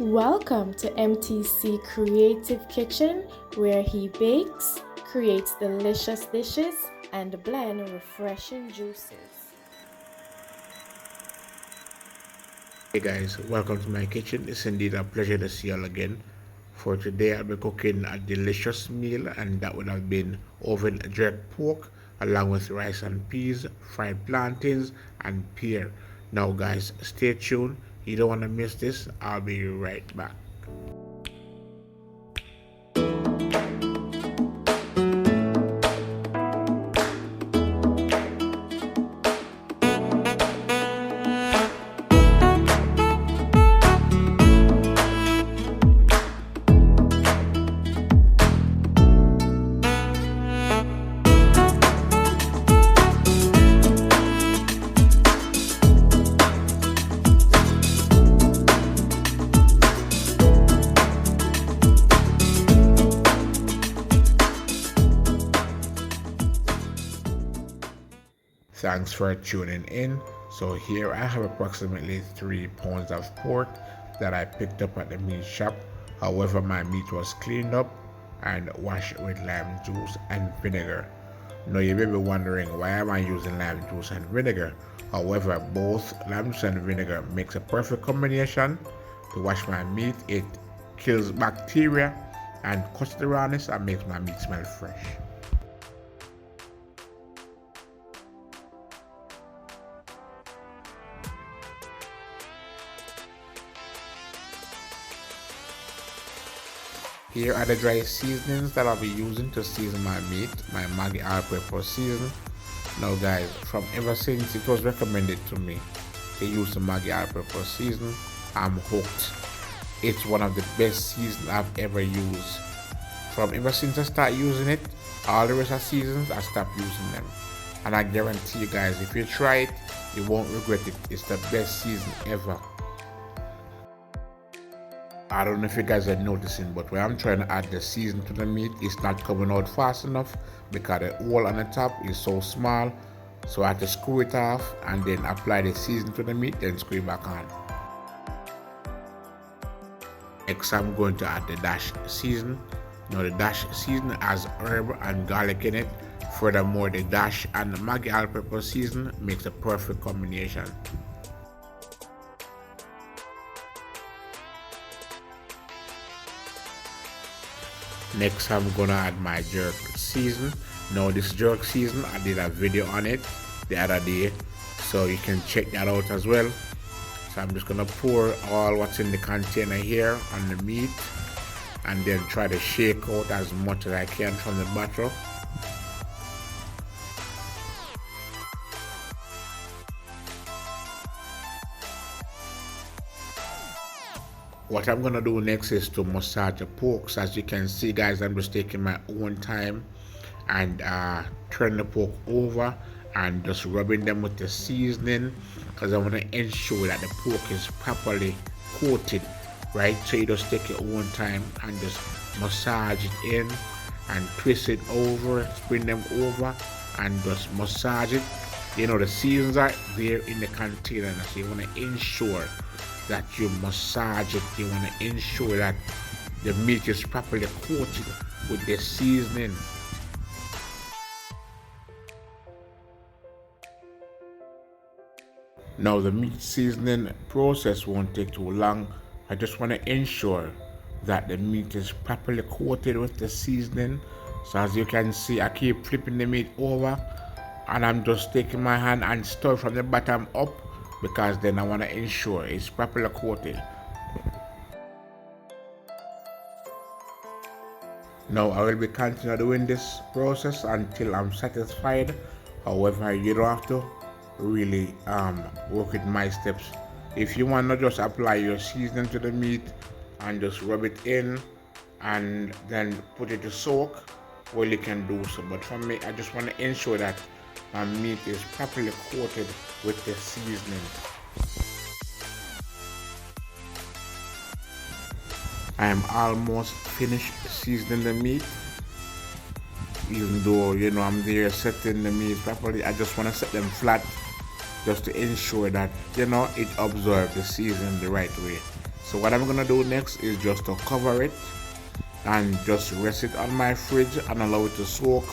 Welcome to MTC Creative Kitchen, where he bakes, creates delicious dishes, and blend refreshing juices. Hey guys, welcome to my kitchen. It's indeed a pleasure to see you all again. For today, I'll be cooking a delicious meal, and that would have been oven jerk pork along with rice and peas, fried plantains, and pear. Now, guys, stay tuned. You don't want to miss this. I'll be right back. Thanks for tuning in. So here I have approximately 3 pounds of pork that I picked up at the meat shop. However, my meat was cleaned up and washed with lime juice and vinegar. Now you may be wondering, why am I using lime juice and vinegar? However, both lime juice and vinegar makes a perfect combination to wash my meat. It kills bacteria and cuts the rawness and makes my meat smell fresh. Here are the dry seasonings that I'll be using to season my meat. My Maggi all pepper season. Now guys, from ever since it was recommended to me to use the Maggi all pepper season, I'm hooked. It's one of the best seasons I've ever used. From ever since I started using it, all the rest of seasons I stopped using them. And I guarantee you guys, if you try it, you won't regret it. It's the best season ever. I don't know if you guys are noticing, but when I'm trying to add the season to the meat, it's not coming out fast enough because the hole on the top is so small. So I have to screw it off and then apply the season to the meat, then screw it back on. Next, I'm going to add the dash season. Now the dash season has herb and garlic in it. Furthermore, the dash and the Maggi all pepper season makes a perfect combination. Next, I'm gonna add my jerk season. Now this jerk season, I did a video on it the other day, so you can check that out as well. So I'm just gonna pour all what's in the container here on the meat and then try to shake out as much as I can from the bottle. What I'm gonna do next is to massage the pork. So as you can see guys, I'm just taking my own time and turn the pork over and just rubbing them with the seasoning, because I want to ensure that the pork is properly coated, right? So you just take your own time and just massage it in and twist it over, spin them over and just massage it. You know, the seasons are there in the container, so you want to ensure that you massage it. You want to ensure that the meat is properly coated with the seasoning. Now the meat seasoning process won't take too long. I just want to ensure that the meat is properly coated with the seasoning. So as you can see, I keep flipping the meat over and I'm just taking my hand and stir from the bottom up, because then I want to ensure it's properly coated. Now I will be continue doing this process until I'm satisfied. However, you don't have to really work with my steps. If you want to just apply your seasoning to the meat and just rub it in and then put it to soak, well, you can do so. But for me, I just want to ensure that my meat is properly coated with the seasoning. I am almost finished seasoning the meat. Even though, you know, I'm there setting the meat properly, I just want to set them flat just to ensure that, you know, it absorbs the seasoning the right way. So what I'm gonna do next is just to cover it and just rest it on my fridge and allow it to soak,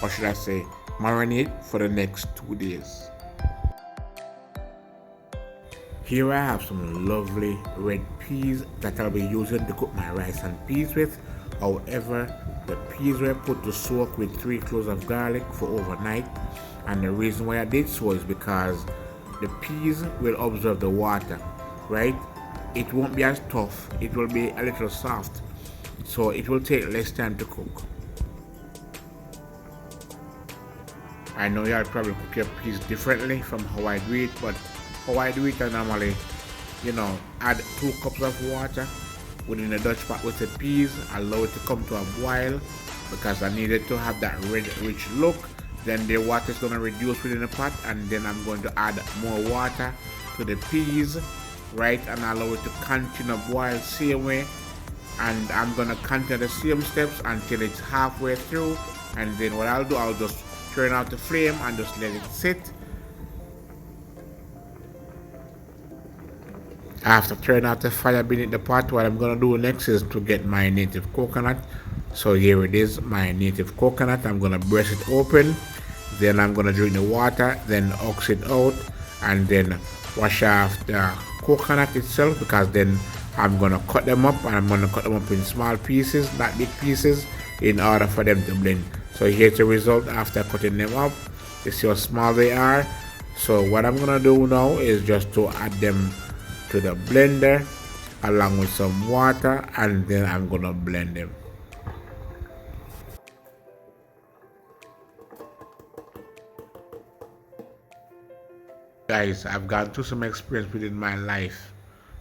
or should I say marinate, for the next 2 days. Here I have some lovely red peas that I'll be using to cook my rice and peas with. However, the peas were put to soak with 3 cloves of garlic for overnight, and the reason why I did so is because the peas will absorb the water, right? It won't be as tough, it will be a little soft, so it will take less time to cook. I know y'all probably cook your peas differently from how I do it, but how I do it, I normally, add 2 cups of water within a Dutch pot with the peas, allow it to come to a boil because I need it to have that red, rich look. Then the water is going to reduce within the pot, and then I'm going to add more water to the peas, right, and allow it to continue boil same way. And I'm going to continue the same steps until it's halfway through, and then what I'll do, I'll just turn out the flame and just let it sit. After turning out the fire beneath the pot, what I'm gonna do next is to get my native coconut. So here it is, my native coconut. I'm gonna brush it open, then I'm gonna drink the water, then ox it out, and then wash off the coconut itself, because then I'm gonna cut them up, and I'm gonna cut them up in small pieces, not big pieces, in order for them to blend. So here's the result after cutting them up. You see how small they are. So what I'm gonna do now is just to add them to the blender along with some water, and then I'm gonna blend them. Guys, I've gone through some experience within my life.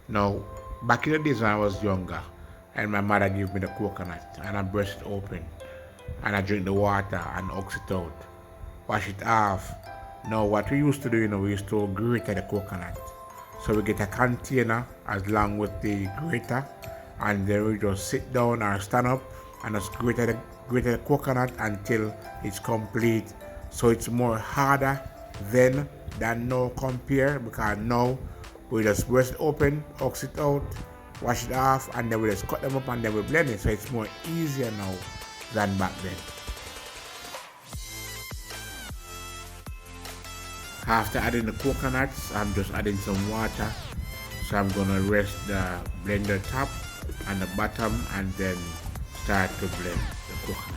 Now, back in the days when I was younger, and my mother gave me the coconut, and I brush it open, and I drink the water and ox it out, wash it off. Now, what we used to do, we used to grate the coconut. So we get a container as long with the grater, and then we just sit down or stand up and just grate the coconut until it's complete. So it's more harder then than now compare, because now we just brush it open, ox it out, wash it off, and then we just cut them up and then we blend it. So it's more easier now than back then. After adding the coconuts, I'm just adding some water. So I'm gonna rest the blender top and the bottom, and then start to blend the coconuts.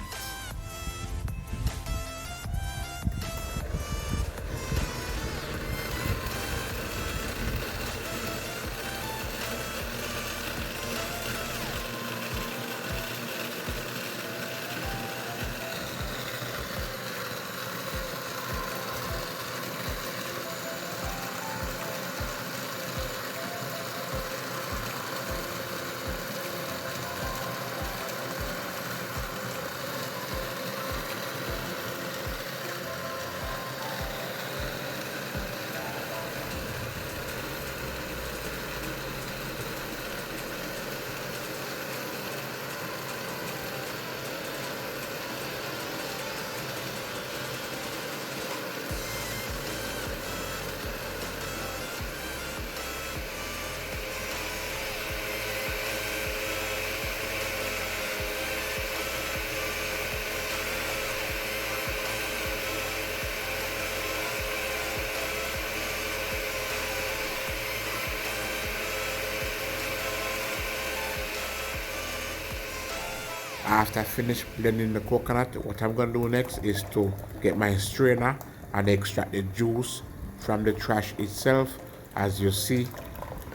After I finish blending the coconut, what I'm going to do next is to get my strainer and extract the juice from the trash itself, as you see,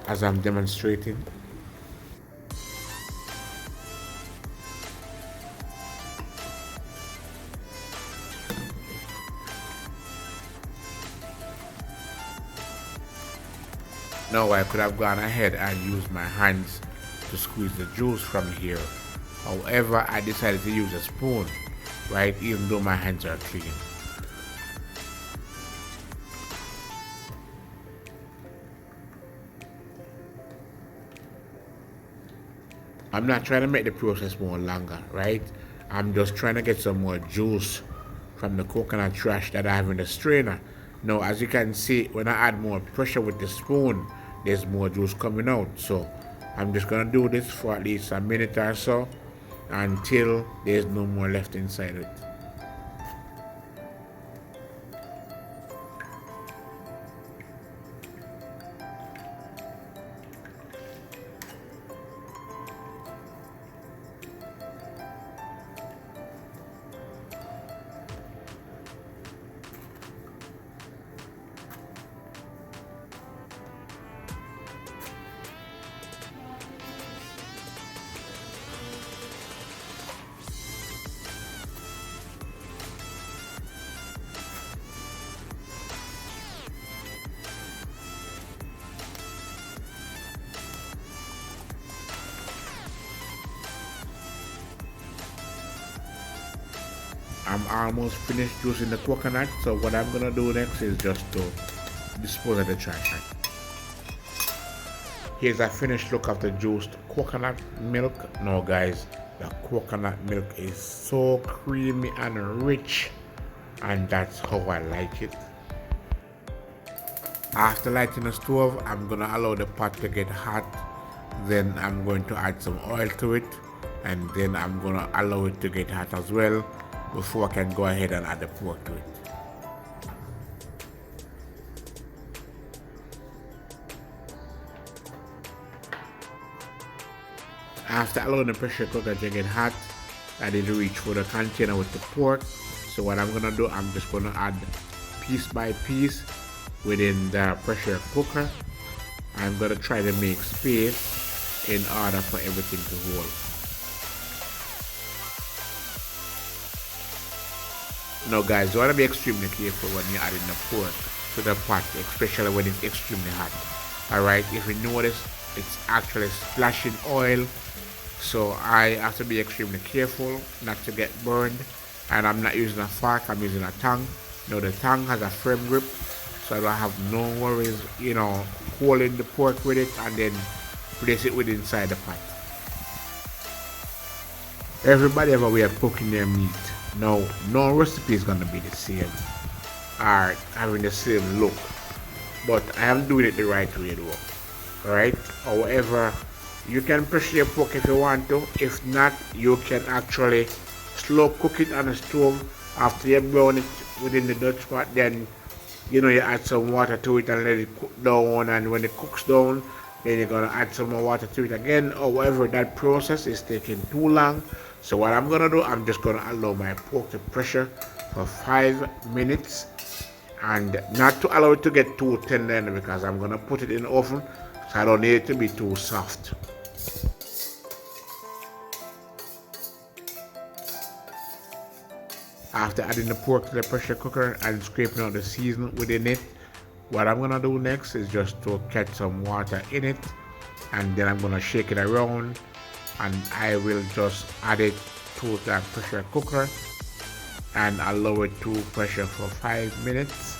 as I'm demonstrating. Now I could have gone ahead and used my hands to squeeze the juice from here. However, I decided to use a spoon, right, even though my hands are clean. I'm not trying to make the process more longer, right? I'm just trying to get some more juice from the coconut trash that I have in the strainer. Now, as you can see, when I add more pressure with the spoon, there's more juice coming out. So I'm just gonna do this for at least a minute or so until there's no more left inside it. I'm almost finished juicing the coconut, so what I'm gonna do next is just to dispose of the trash. Here's a finished look of the juiced coconut milk. Now guys, the coconut milk is so creamy and rich, and that's how I like it. After lighting the stove, I'm gonna allow the pot to get hot. Then I'm going to add some oil to it, and then I'm gonna allow it to get hot as well before I can go ahead and add the pork to it. After allowing the pressure cooker to get hot, I did reach for the container with the pork. So what I'm gonna do, I'm just gonna add piece by piece within the pressure cooker. I'm gonna try to make space in order for everything to hold. Now guys, you want to be extremely careful when you're adding the pork to the pot, especially when it's extremely hot. Alright, if you notice, it's actually splashing oil, so I have to be extremely careful not to get burned. And I'm not using a fork, I'm using a tongue. Now the tongue has a firm grip, so I don't have no worries, holding the pork with it and then place it inside the pot. Everybody have a way of cooking their meat. No recipe is gonna be the same, or having the same look, but I am doing it the right way though. Alright, however, you can pressure your pork if you want to. If not, you can actually slow cook it on the stove. After you brown it within the Dutch pot, then you add some water to it and let it cook down, and when it cooks down, then you're gonna add some more water to it again. However, that process is taking too long. So what I'm gonna do, I'm just gonna allow my pork to pressure for 5 minutes, and not to allow it to get too tender because I'm gonna put it in the oven, so I don't need it to be too soft. After adding the pork to the pressure cooker and scraping out the seasoning within it, what I'm gonna do next is just to catch some water in it, and then I'm gonna shake it around, and I will just add it to the pressure cooker and allow it to pressure for 5 minutes.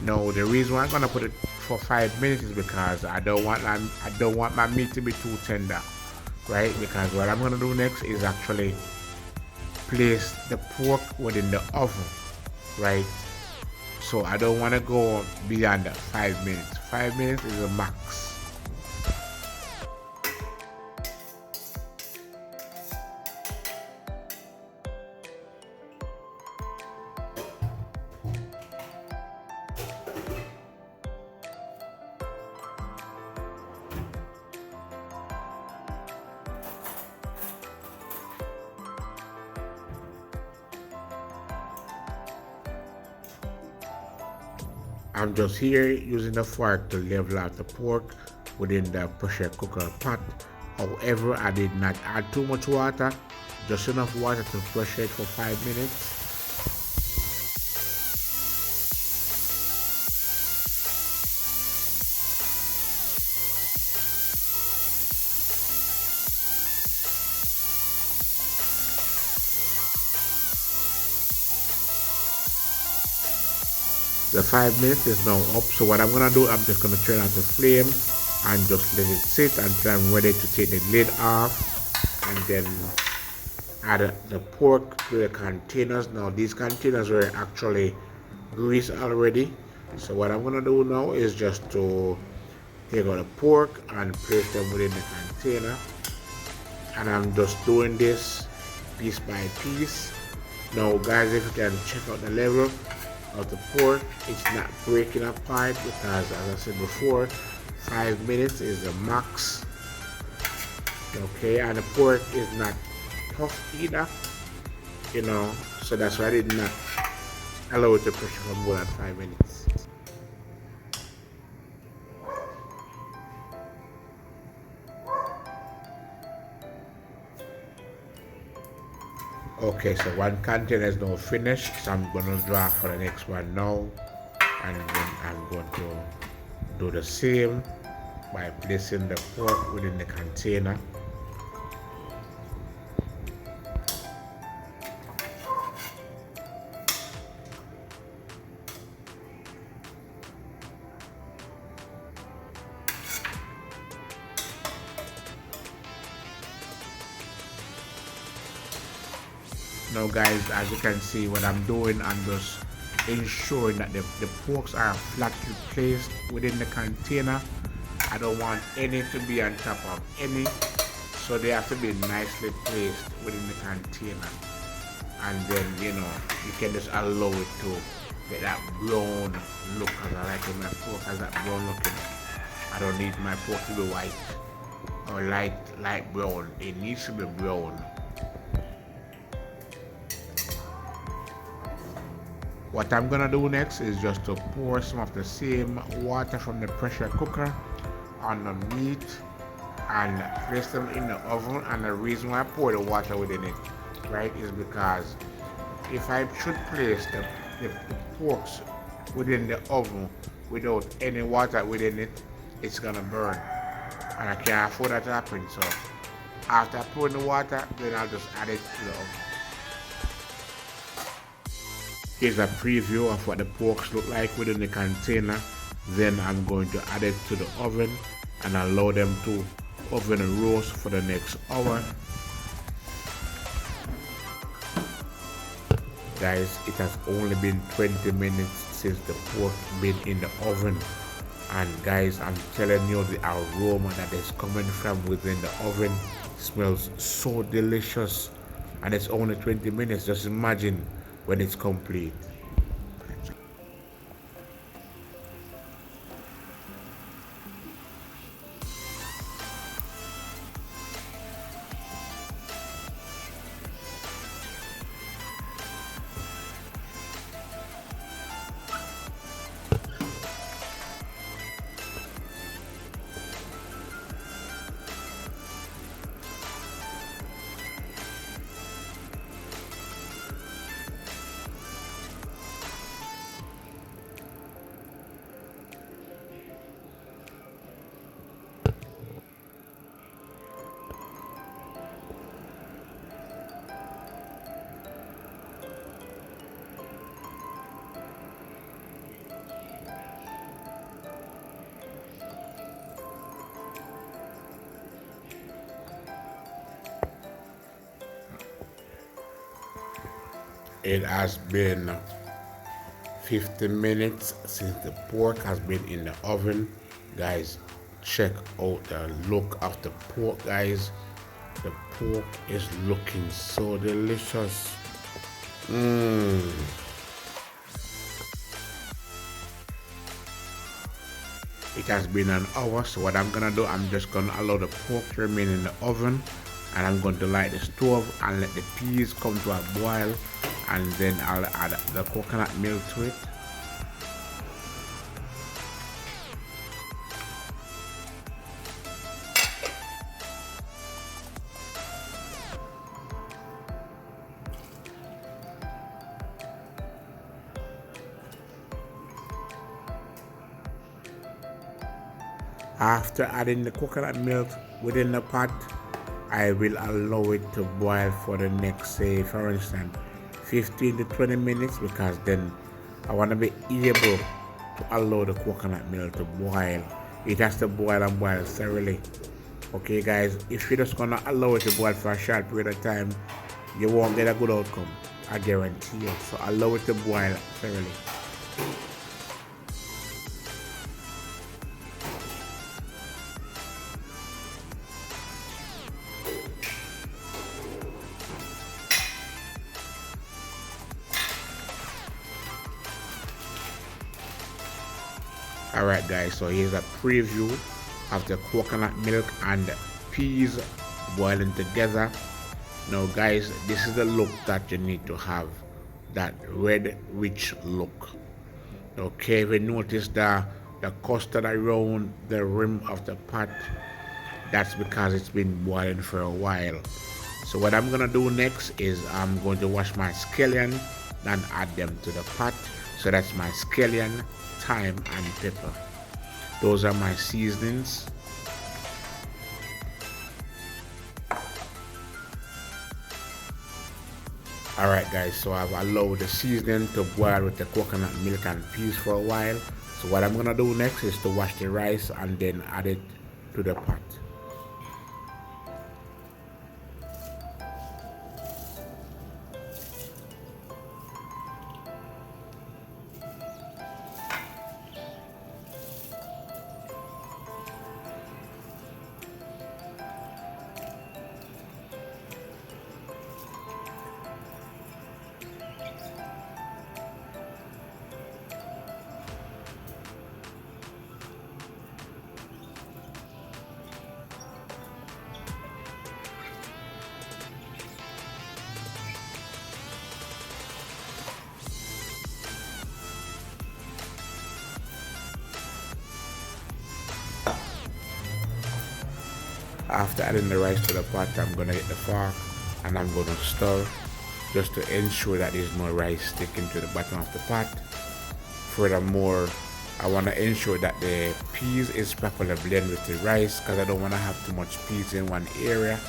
Now the reason why I'm gonna put it for 5 minutes is because I don't want my meat to be too tender, right? Because what I'm gonna do next is actually place the pork within the oven, right? So I don't want to go beyond that 5 minutes. 5 minutes is the max. I'm just here using the fork to level out the pork within the pressure cooker pot. However, I did not add too much water, just enough water to pressure it for 5 minutes. The 5 minutes is now up, so what I'm gonna do, I'm just gonna turn on the flame and just let it sit until I'm ready to take the lid off, and then add the pork to the containers. Now these containers were actually greased already, so what I'm gonna do now is just to take out the pork and place them within the container. container, and I'm just doing this piece by piece. Now guys, if you can check out the level of the pork, it's not breaking apart because, as I said before, 5 minutes is the max. Okay, and the pork is not tough either, you know, so that's why I did not allow it to pressure for more than 5 minutes. Okay, so one container is now finished, so I'm gonna draw for the next one now, and then I'm going to do the same by placing the pork within the container. Now guys, as you can see, what I'm doing, I'm just ensuring that the porks are flatly placed within the container. I don't want any to be on top of any, so they have to be nicely placed within the container. And then, you know, you can just allow it to get that brown look, as I like when my pork has that brown looking. I don't need my pork to be white or light brown. It needs to be brown. What I'm gonna do next is just to pour some of the same water from the pressure cooker on the meat and place them in the oven. And the reason why I pour the water within it, right, is because if I should place the porks within the oven without any water within it, it's gonna burn, and I can't afford that to happen. So after pouring the water, then I'll just add it to the oven. Here's a preview of what the porks look like within the container. Then I'm going to add it to the oven and allow them to oven and roast for the next hour. Guys, it has only been 20 minutes since the pork been in the oven, and guys, I'm telling you, the aroma that is coming from within the oven smells so delicious, and it's only 20 minutes. Just imagine when it's complete. It has been 50 minutes since the pork has been in the oven. Guys, check out the look of the pork, guys. The pork is looking so delicious. It has been an hour, so what I'm gonna do, I'm just gonna allow the pork to remain in the oven, and I'm going to light the stove and let the peas come to a boil, and then I'll add the coconut milk to it. After adding the coconut milk within the pot, I will allow it to boil for the next, say for instance, 15 to 20 minutes, because then I want to be able to allow the coconut milk to boil. It has to boil and boil thoroughly. Okay guys, if you're just gonna allow it to boil for a short period of time, you won't get a good outcome, I guarantee you. So allow it to boil thoroughly. Alright guys, so here's a preview of the coconut milk and peas boiling together. Now guys, this is the look that you need to have, that red rich look. Okay, if you notice the custard around the rim of the pot, that's because it's been boiling for a while. So what I'm gonna do next is I'm going to wash my scallion and add them to the pot. So that's my scallion, thyme and pepper. Those are my seasonings. Alright guys, so I've allowed the seasoning to boil with the coconut milk and peas for a while. So what I'm gonna do next is to wash the rice and then add it to the pot. After adding the rice to the pot, I'm gonna get the fork and I'm gonna stir just to ensure that there's no rice sticking to the bottom of the pot. Furthermore, I want to ensure that the peas is properly blended with the rice because I don't want to have too much peas in one area.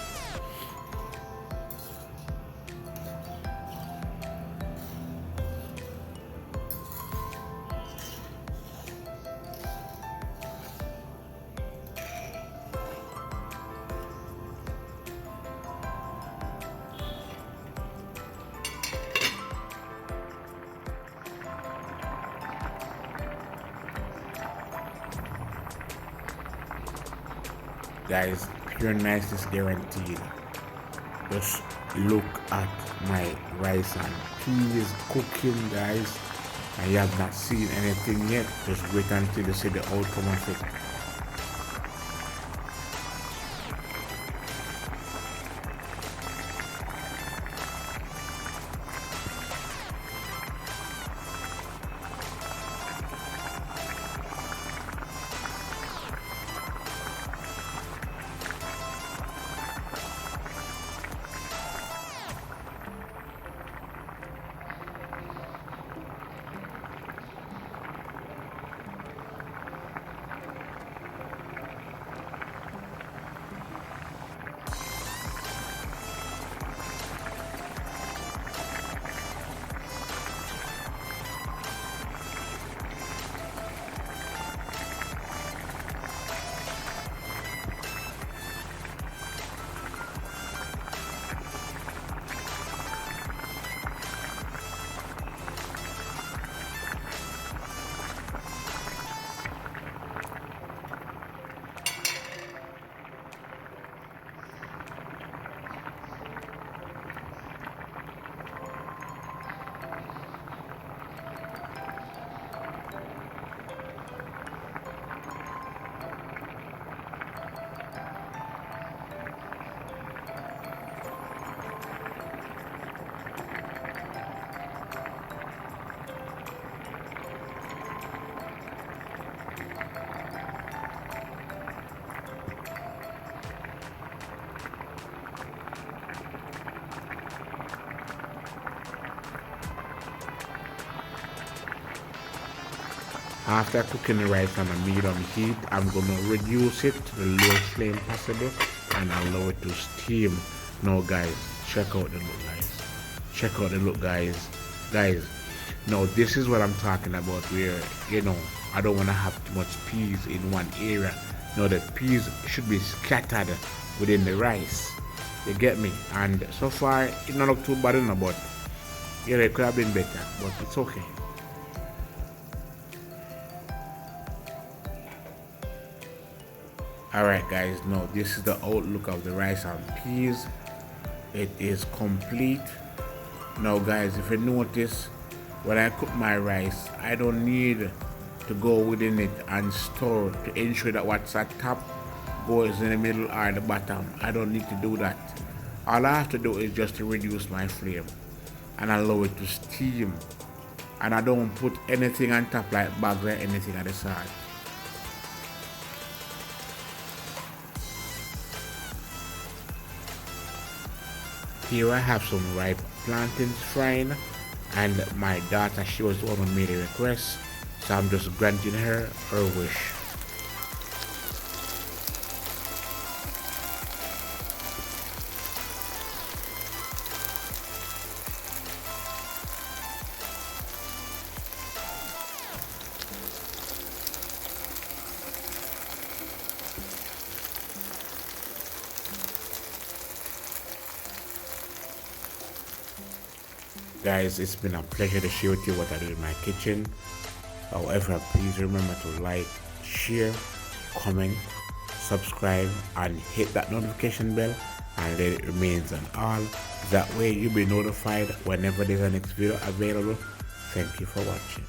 Guys, pure niceness guaranteed. Just look at my rice and peas cooking, guys. And you have not seen anything yet. Just wait until you see the outcome of it. After cooking the rice on a medium heat, I'm going to reduce it to the lowest flame possible and allow it to steam. Now guys, check out the look guys. Check out the look guys. Guys, now this is what I'm talking about where, you know, I don't want to have too much peas in one area. No, the peas should be scattered within the rice. You get me? And so far, it don't look too bad enough, but yeah, it could have been better, but it's okay. Alright guys, now this is the outlook of the rice and peas. It is complete. Now guys, if you notice, when I cook my rice, I don't need to go within it and store to ensure that what's at top goes in the middle or the bottom. I don't need to do that. All I have to do is just to reduce my flame and allow it to steam. And I don't put anything on top like bags or anything at the side. Here I have some ripe plantains frying, and my daughter, she was the one who made a request, so I'm just granting her wish. Guys, it's been a pleasure to share with you what I do in my kitchen. However, please remember to like, share, comment, subscribe, and hit that notification bell, and let it remains on all. That way you'll be notified whenever there's a next video available. Thank you for watching.